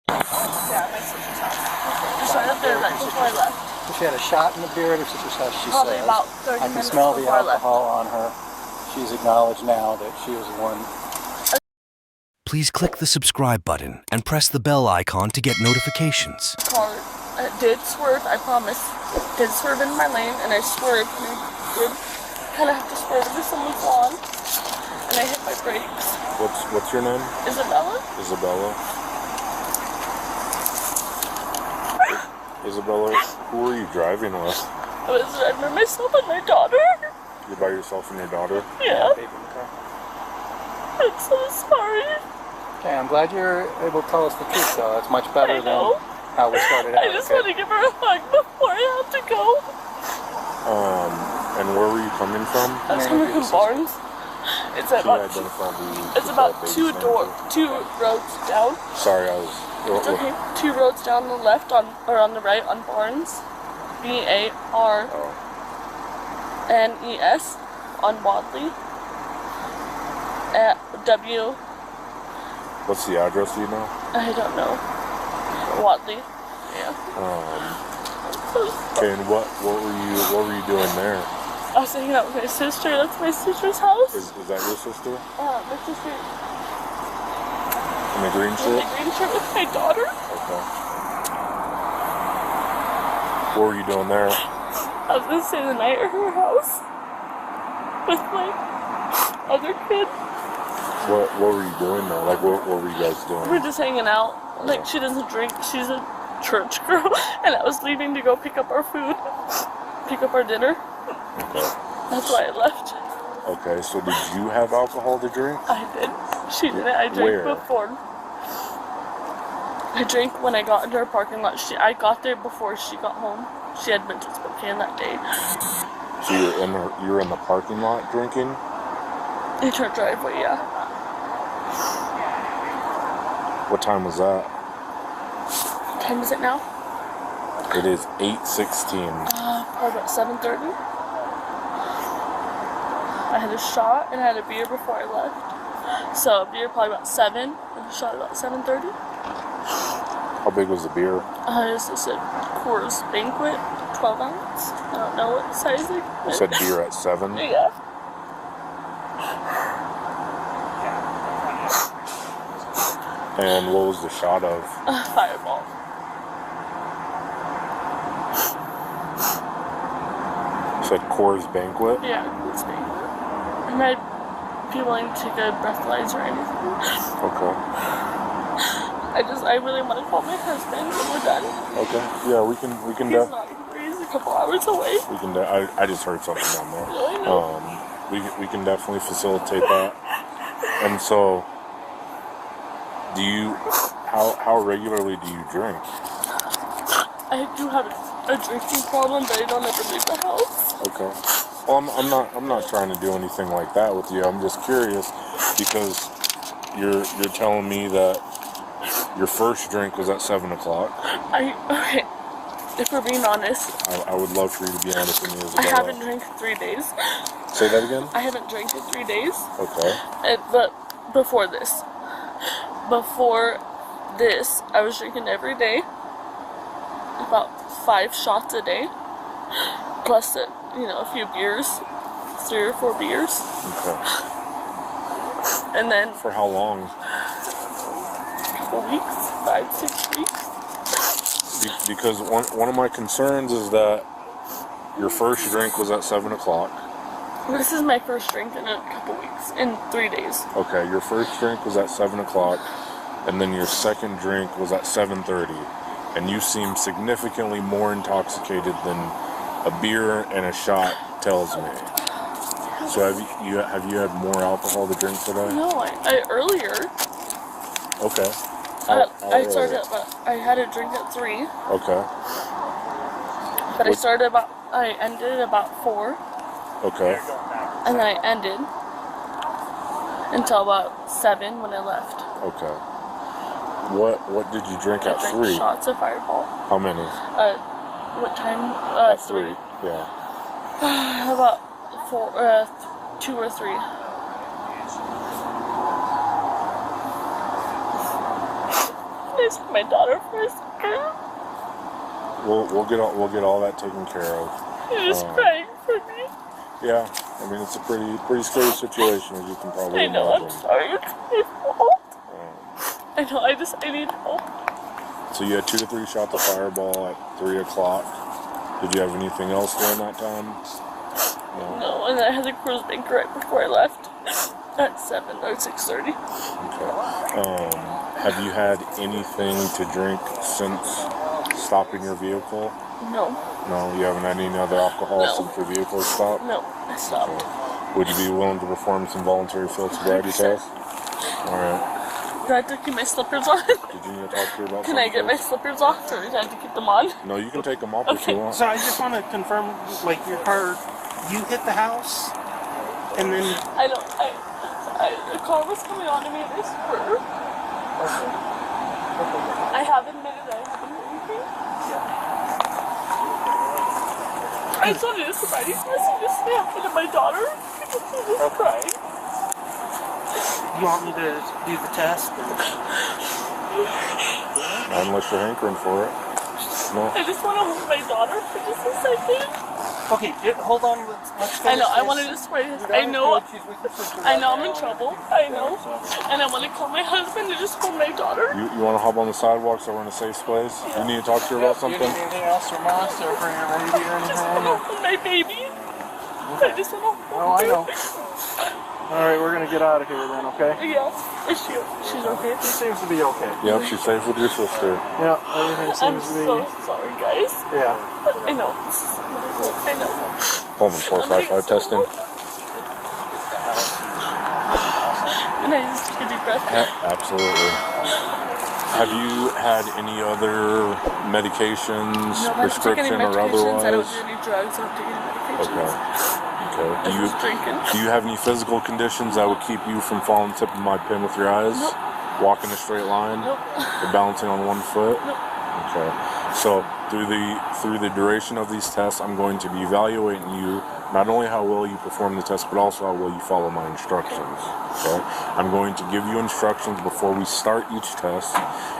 Yeah, my sister's house. Just right up there, right before I left. She had a shot in the beer at her sister's house, she Probably says. about 30 I can minutes smell the before I left. alcohol on her. She's acknowledged now that she was the one. Please click the subscribe button and press the bell icon to get notifications. Car did swerve, I promise. Did swerve in my lane, and I swerved, and I did kind of have to swerve into someone's lawn, and I hit my brakes. What's your name? Isabella? Isabella. Isabella, who are you driving with? I was driving by myself and my daughter. You're by yourself and your daughter? Yeah. I'm so sorry. Okay, I'm glad you're able to tell us the truth, though. That's much better than how we started out. I just want to give her a hug before I have to go. And where were you coming from? I was coming from Barnes. It's about two roads down. Sorry, I was. It's okay. 2 roads down on the left on the right on Barnes. BARNES on Wadley. At W. What's the address? Do you know? I don't know. Wadley. Yeah. Okay, and what were you doing there? I was hanging out with my sister. That's my sister's house. Is that your sister? My sister. In the green shirt? In the green shirt with my daughter. Okay. What were you doing there? I was gonna stay the night at her house with my other kid. What were you doing there? Like, what were you guys doing? We're just hanging out. Like, she doesn't drink. She's a church girl. And I was leaving to go pick up our food. Pick up our dinner. Okay. That's why I left. Okay, so did you have alcohol to drink? I did. She didn't. I drank before. I drank when I got into her parking lot. I got there before she got home. She had been to Spokane that day. So you were in the parking lot drinking? In her driveway, yeah. What time was that? What time is it now? It is 8:16. Probably about 7:30. I had a shot and I had a beer before I left. So a beer probably about 7 and a shot about 7:30. How big was the beer? This is a Coors Banquet, 12 ounce. I don't know what size it You is. said beer at 7? Yeah. And what was the shot of? Fireball. You said Coors Banquet? Yeah, Coors Banquet. And I'd be willing to take a breathalyzer or anything. Okay. I really want to call my husband when we're done. Okay. Yeah, we can. He's not here. He's a couple hours away. We can. I just heard something down there. I know. We can definitely facilitate that. And so, do you? How regularly do you drink? I do have a drinking problem, but I don't ever leave the house. Okay. Well, I'm not trying to do anything like that with you. I'm just curious because you're telling me that your first drink was at 7 o'clock. Okay. If we're being honest, I would love for you to be honest with me. I haven't drank 3 days. Say that again? I haven't drank in 3 days. Okay. But before this, I was drinking every day, about 5 shots a day, plus a few beers, 3 or 4 beers. Okay. And then for how long? A couple weeks, 5-6 weeks. Because one of my concerns is that your first drink was at 7 o'clock. This is my first drink in a couple weeks, in 3 days. Okay, your first drink was at 7 o'clock, and then your second drink was at 7:30, and you seem significantly more intoxicated than a beer and a shot tells me. So have you had more alcohol to drink today? No, I earlier. Okay. I had a drink at 3. Okay. But I ended about 4. Okay. And then I ended until about 7 when I left. Okay. What did you drink at 3? I drank shots of Fireball. How many? What time? At 3. Yeah. About 2 or 3. I guys my daughter first? We'll get all that taken care of. You're just crying for me. Yeah, I mean, it's a pretty scary situation, as you can probably I know, imagine. I'm sorry. It's my fault. I know, I need help. So you had 2 to 3 shots of fireball at 3 o'clock. Did you have anything else during that time? No, and I had the cruise bank right before I left at 7 or 6:30. Okay. Have you had anything to drink since stopping your vehicle? No. No, you haven't had any other alcohol since your vehicle was stopped? No, I stopped. Okay. Would you be willing to perform some voluntary field sobriety tests? Alright. Do I have to keep my slippers on? Did you need to talk to her about Can I get my slippers off, or do I have to keep them on? No, you can take them off if you want. So I just want to confirm, like, your car, you hit the house, and then... The car was coming on to me and I swerved. I have admitted I haven't done anything. I just wanted a sobriety test and just stay in front of my daughter because she was crying. You want me to do the test? Unless you're hankering for it. No. I just want to hold my daughter for just a second. Okay, hold on. Let's I know. finish I this. wanted to swear. I know I'm in trouble. I know. And I want to call my husband to just hold my daughter. You want to hop on the sidewalk so we're in a safe space? Yeah. You need to talk to her about You something? need anything else from us or for your baby or I just want to anything? hold my baby. I just want to hold Oh, I her. know. All right, we're gonna get out of here then, okay? Yeah. She's okay? She seems to be okay. Yep, she's safe with your sister. Yeah, everything I'm seems to be... so sorry, guys. Yeah. I know. I know. Hold on, 455 testing. And I just took a deep breath. Absolutely. Have you had any other medications, No, I don't take any prescription or medications. I don't otherwise? do any drugs. I don't take any medications. Okay. I just drinking. Do you have any physical conditions that would keep you from falling the tip of my pin with your eyes? Nope. Walking a straight line? Nope. Or balancing on one foot? Nope. Okay. So through the duration of these tests, I'm going to be evaluating you, not only how well you perform the test, but also how well you follow my instructions. Okay? I'm going to give you instructions before we start each test,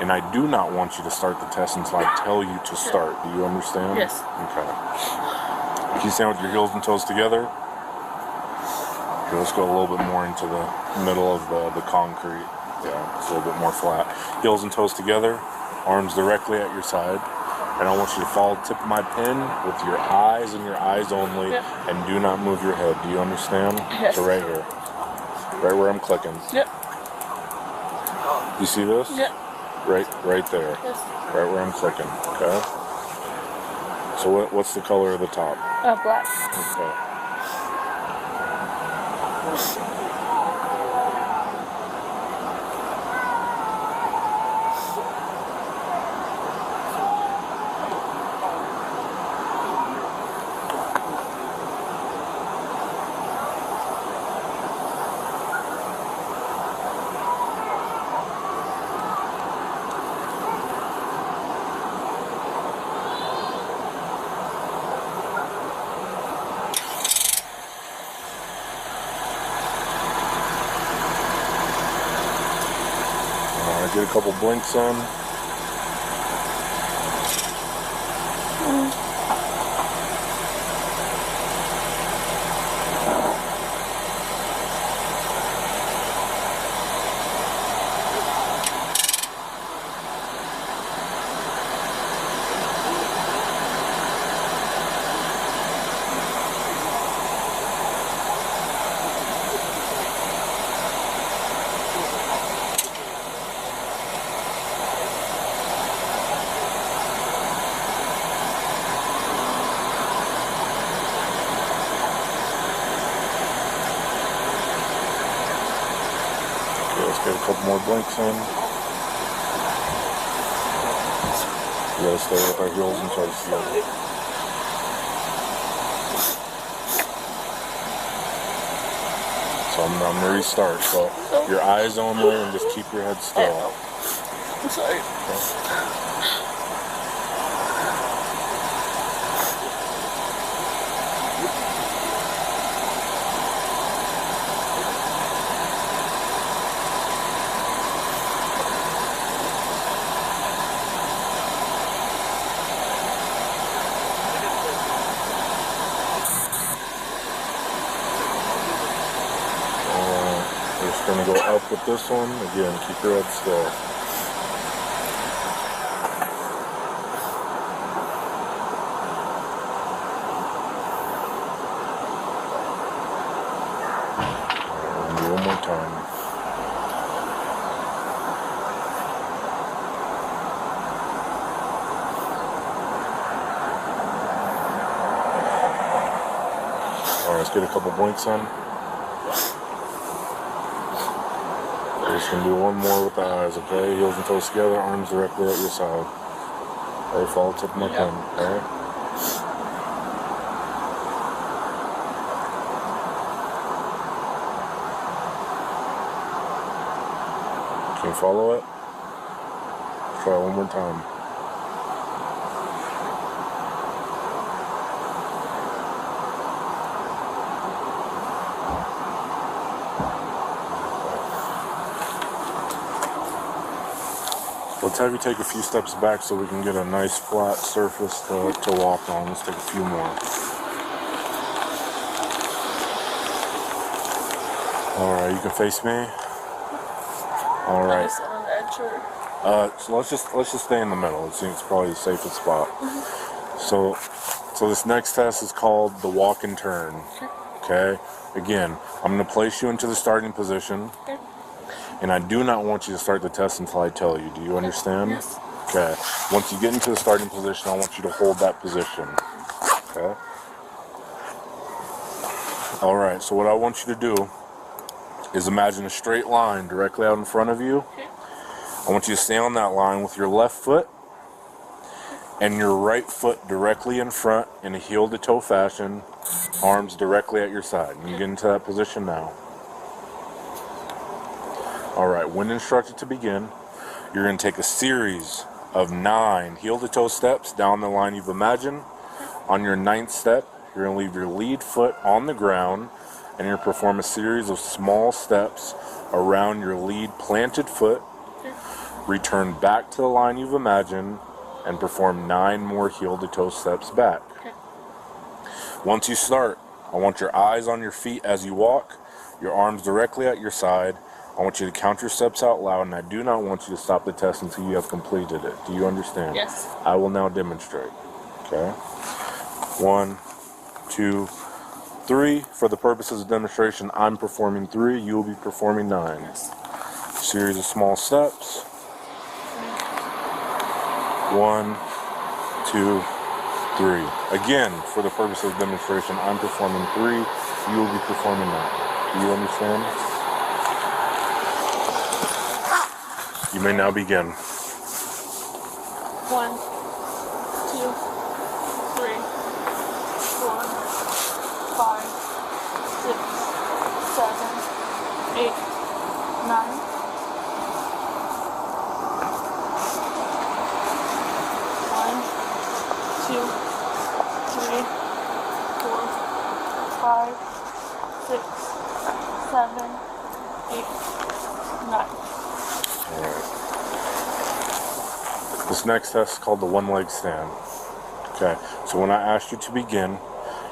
and I do not want you to start the test until I tell you to start. Do you understand? Yes. Okay. Can you stand with your heels and toes together? Okay, let's go a little bit more into the middle of the concrete. Yeah, it's a little bit more flat. Heels and toes together, arms directly at your side. And I want you to follow the tip of my pin with your eyes and your eyes only, Yep. and do not move your head. Do you understand? Yes. So right here. Right where I'm clicking. Yep. You see this? Yep. Right there. Yes. Right where I'm clicking. Okay? So what's the color of the top? Black. Okay. Get a couple blinks in. Let's get a couple more blinks in. We gotta stay with our heels and toes together. So I'm gonna restart. So your eyes only and just keep your head still. I'm sorry. with this one. Again, keep your head still. One more time. Alright, let's get a couple blinks on. We're just going to do one more with the eyes, okay? Heels and toes together, arms directly at your side. Okay, follow the tip of my pen, okay? Can you follow it? Try it one more time. Let's have you take a few steps back so we can get a nice flat surface to walk on. Let's take a few more. Alright, you can face me. Alright. On the edge or... So let's just stay in the middle. It seems probably the safest spot. So this next test is called the walk and turn. Okay? Again, I'm going to place you into the starting position. Okay. And I do not want you to start the test until I tell you. Do you understand? Yes. Okay. Once you get into the starting position, I want you to hold that position. Okay? Alright, so what I want you to do is imagine a straight line directly out in front of you. Okay. I want you to stay on that line with your left foot and your right foot directly in front in a heel to toe fashion, arms directly at your side. You get into that position now. Alright, when instructed to begin, you're going to take a series of 9 heel to toe steps down the line you've imagined. On your 9th step, you're going to leave your lead foot on the ground and you're going to perform a series of small steps around your lead planted foot. Return back to the line you've imagined and perform 9 more heel to toe steps back. Once you start, I want your eyes on your feet as you walk, your arms directly at your side. I want you to count your steps out loud, and I do not want you to stop the test until you have completed it. Do you understand? Yes. I will now demonstrate. Okay? 1, 2, 3. For the purposes of demonstration, I'm performing 3. You will be performing 9. Yes. Series of small steps. 1, 2, 3. Again, for the purpose of demonstration, I'm performing 3. You will be performing 9. Do you understand? You may now begin. 1, 2, 3, 4, 5, 6, 7, 8, 9. 1, 2, 3, 4, 5, 6, 7, 8, 9. Alright. This next test is called the one leg stand. Okay, so when I asked you to begin,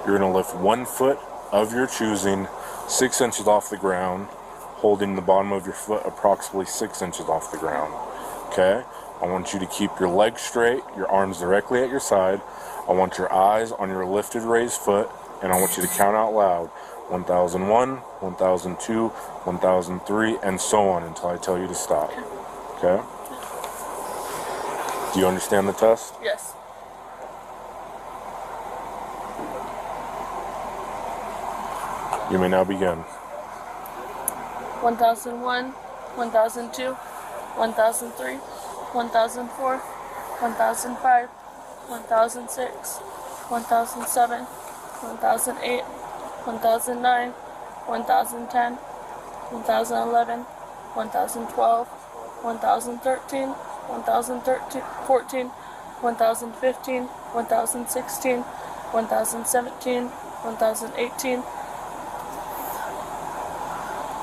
you're going to lift one foot of your choosing 6 inches off the ground, holding the bottom of your foot approximately 6 inches off the ground. Okay, I want you to keep your legs straight, your arms directly at your side. I want your eyes on your lifted raised foot, and I want you to count out loud. 1001, 1002, 1003, and so on until I tell you to stop. Okay? Do you understand the test? Yes. You may now begin. 1001, 1002, 1003, 1004, 1005, 1006, 1007, 1008, 1009, 1010, 1011, 1012, 1013, 1014, 1015, 1016, 1017, 1018,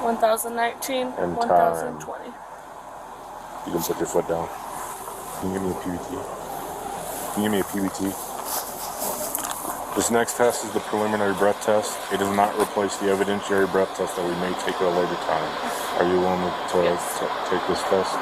1019, And 1020. You can put your foot down. Can you give me a PBT? Can you give me a PBT? This next test is the preliminary breath test. It does not replace the evidentiary breath test that we may take at a later time. Are you willing to take this test?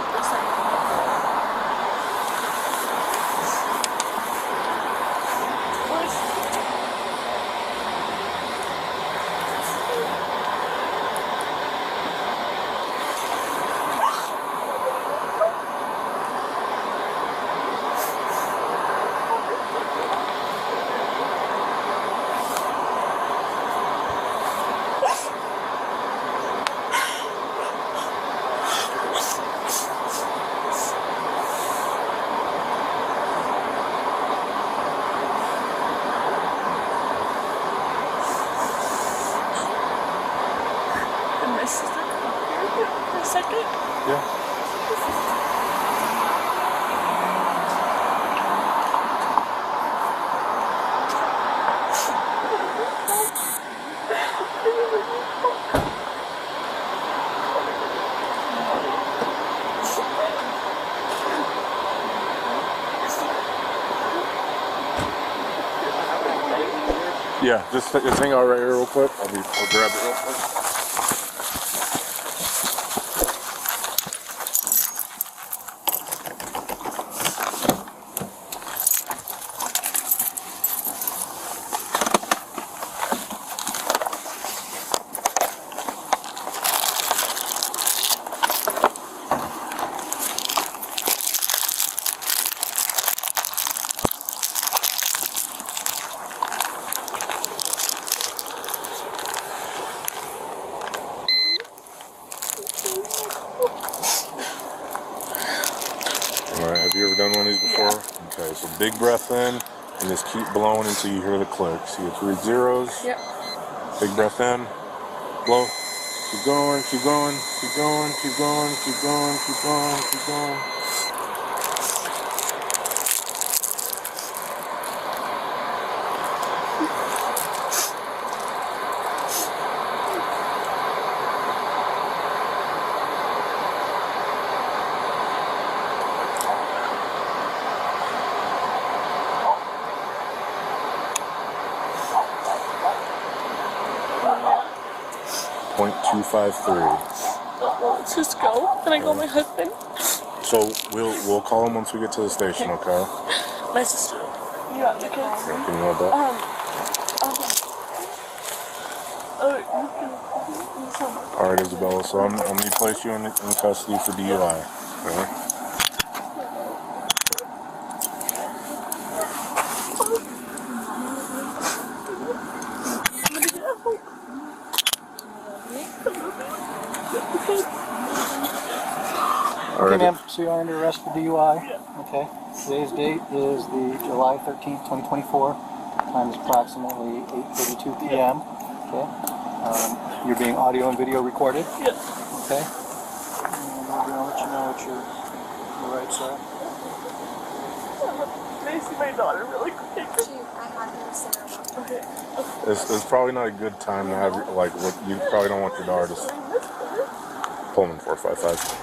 Yeah. Yeah, just hang out right here real quick. I'll grab it real quick. Alright, have you ever done one of these before? Yeah. Okay, so big breath in, and just keep blowing until you hear the click. See, it's 3 zeros. Yep. Big breath in, blow. Keep going, keep going, keep going, keep going, keep going, keep going, keep going. .253. Let's just go. Can I call my husband? So we'll call him once we get to the station, okay? My sister. You got the kids? Yeah, can you hold that? Alright, Isabella, so I'm going to place you in custody for DUI. Okay? Okay, ma'am, so you're under arrest for DUI. Okay. Today's date is the July 13th, 2024. Time is approximately 8:32 p.m. Okay. You're being audio and video recorded. Yes. Okay. And we're going to let you know what your rights are. Can I see my daughter really quick? Okay. It's probably not a good time to have, you probably don't want your daughter to... Pullman 455.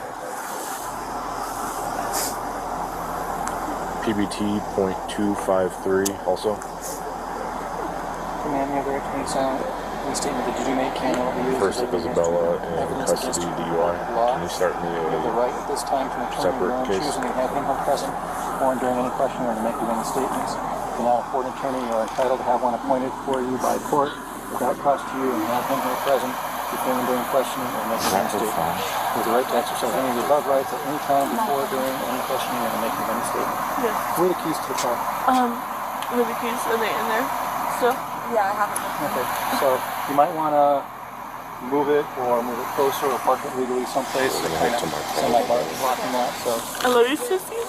PBT .253 also. Command me of the reckoning sound. Any statement that you do make can be used. First of Isabella in custody DUI. Can you start me You have the right at this time to return your own choosing and have him or present before and during any question or to make any statements. If you're not a court attorney, you are entitled to have one appointed for you by court without cost to you and have him or present before and during questioning or making any statement. You have the right to exercise any of the above rights at any time before, during any questioning or making any statement. Yes. Where are the keys to the car? Where the keys? Are they in there? So? Yeah, I have them. Okay, so you might want to move it or move it closer or park it legally someplace to kind of semi-blocking that. So. I love you, sissy.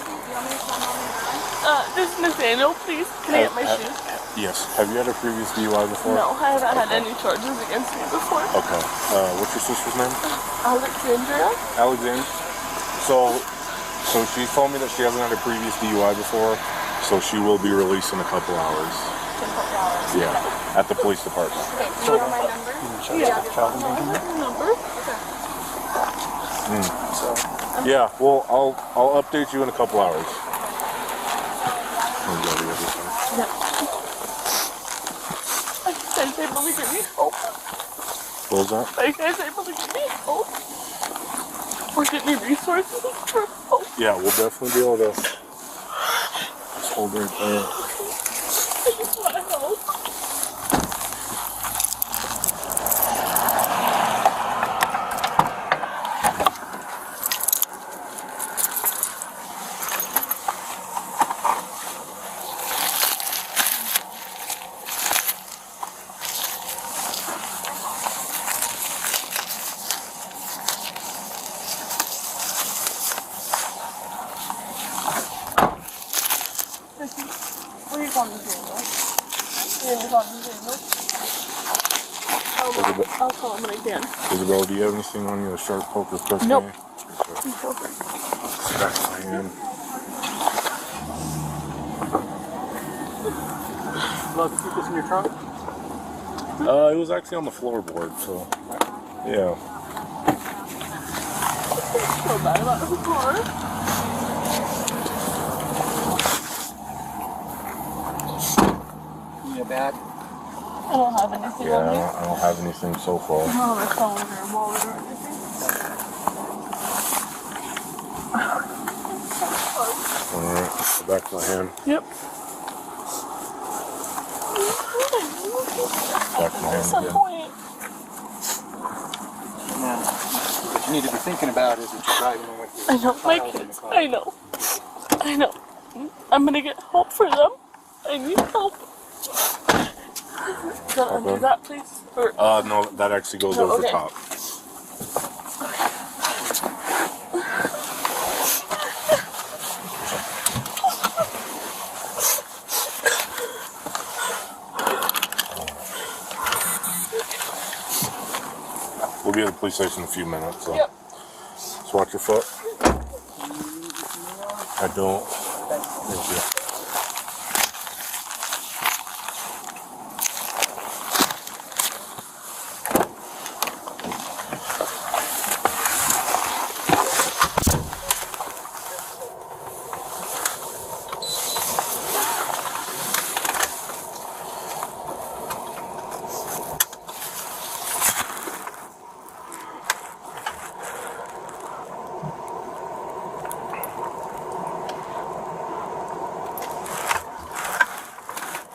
This is Nathaniel, please. Can I get my shoes? Yes. Have you had a previous DUI before? No, I haven't had any charges against me before. Okay. What's your sister's name? Alexandria. Alexandria. So she told me that she hasn't had a previous DUI before, so she will be released in a couple hours. Yeah, at the police department. Okay, do you know my number? Number? Okay. Yeah, well, I'll update you in a couple hours. Yeah. able to give me help? What was that? Are you guys able to give me help? Or give me resources for help? Yeah, we'll definitely be able to just hold right there. I just want to help. Where are you going to do? You're going to do? I'll call him when I can. Isabella, do you have anything on you? A sharp poker clip? Nope. Okay. Back my hand. Love to keep this in your trunk? It was actually on the floorboard, so yeah. I feel bad about the floor. You bad? I don't have anything Yeah, on me. I don't have anything so far. I don't have my phone or a wallet or anything. Alright, back to my hand. Yep. Back to my At hand some again. point. Now, what you need to be thinking about is that you're driving with your I know, my child in the kids. car. I know. I know. I'm gonna get help for them. I need help. Can I undo that, please? Or, No, that actually goes No, over okay. top. We'll be at the police station in a few minutes, so yep. just watch your foot. I don't. Thank you.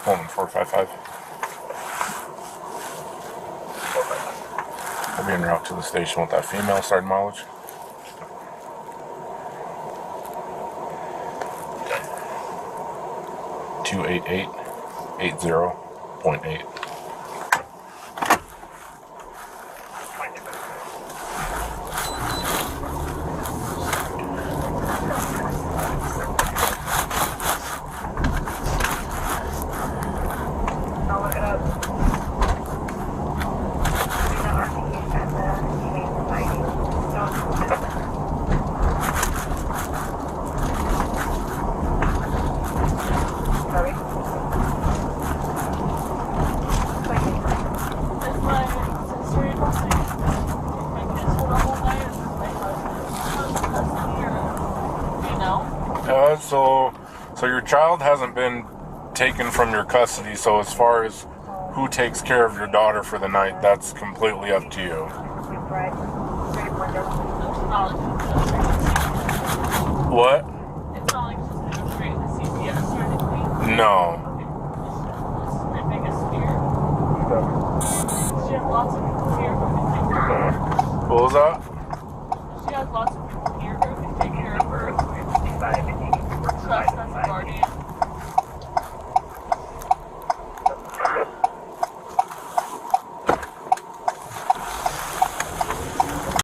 Home 455. We'll be en route to the station with that female. Starting mileage. 288.80.8. Is my sister able to take my kids for the whole night? Or does my husband have custody? Or, do you know? So your child hasn't been taken from your custody. So as far as who takes care of your daughter for the night, that's completely up to you. What? It's not like she's gonna go straight to CPS or anything. No. That's my biggest fear. She has lots of people here who can take care of her. What was that? She has lots of people